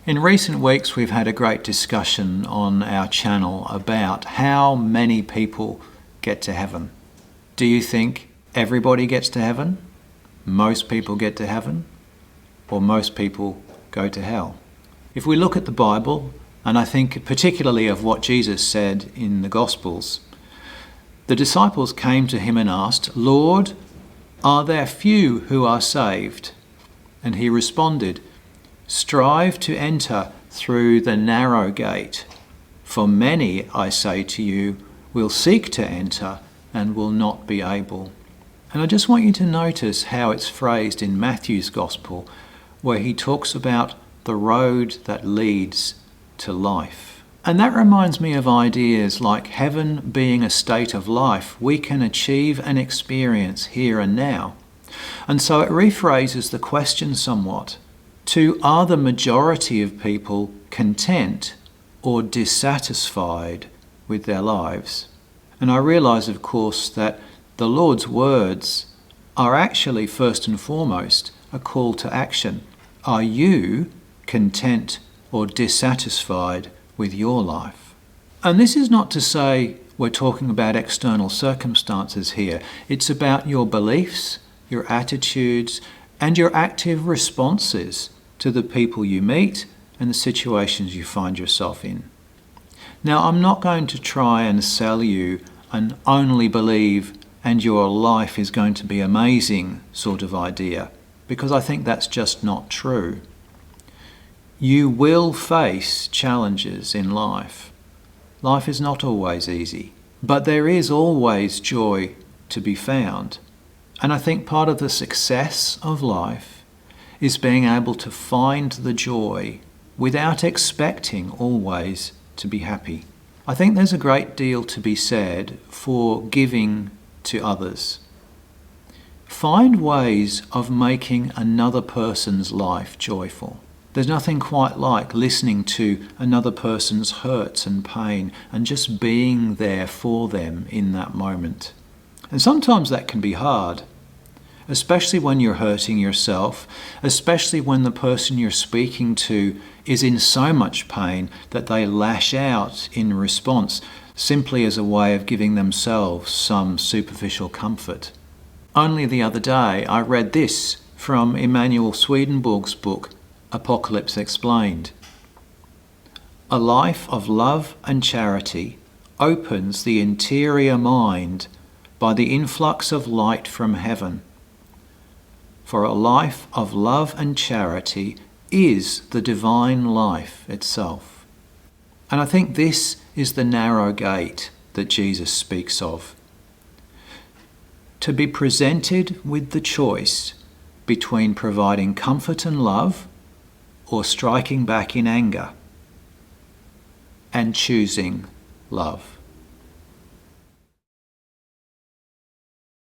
In recent weeks, we've had a great discussion on our channel about how many people get to heaven. Do you think everybody gets to heaven? Most people get to heaven? Or most people go to hell? If we look at the Bible, and I think particularly of what Jesus said in the Gospels, the disciples came to him and asked, "Lord, are there few who are saved?" And he responded, "Strive to enter through the narrow gate, for many, I say to you, will seek to enter and will not be able." And I just want you to notice how it's phrased in Matthew's Gospel, where he talks about the road that leads to life. And that reminds me of ideas like heaven being a state of life we can achieve and experience here and now. And so it rephrases the question somewhat to, are the majority of people content or dissatisfied with their lives? And I realise, of course, that the Lord's words are actually first and foremost a call to action. Are you content or dissatisfied with your life? And this is not to say we're talking about external circumstances here. It's about your beliefs, your attitudes, and your active responses to the people you meet and the situations you find yourself in. Now, I'm not going to try and sell you an only believe and your life is going to be amazing sort of idea, because I think that's just not true. You will face challenges in life. Life is not always easy, but there is always joy to be found. And I think part of the success of life is being able to find the joy without expecting always to be happy. I think there's a great deal to be said for giving to others. Find ways of making another person's life joyful. There's nothing quite like listening to another person's hurts and pain and just being there for them in that moment. And sometimes that can be hard, especially when you're hurting yourself, especially when the person you're speaking to is in so much pain that they lash out in response simply as a way of giving themselves some superficial comfort. Only the other day I read this from Swedenborg's book, Apocalypse Explained. A life of love and charity opens the interior mind by the influx of light from heaven. For a life of love and charity is the divine life itself. And I think this is the narrow gate that Jesus speaks of. To be presented with the choice between providing comfort and love or striking back in anger, and choosing love.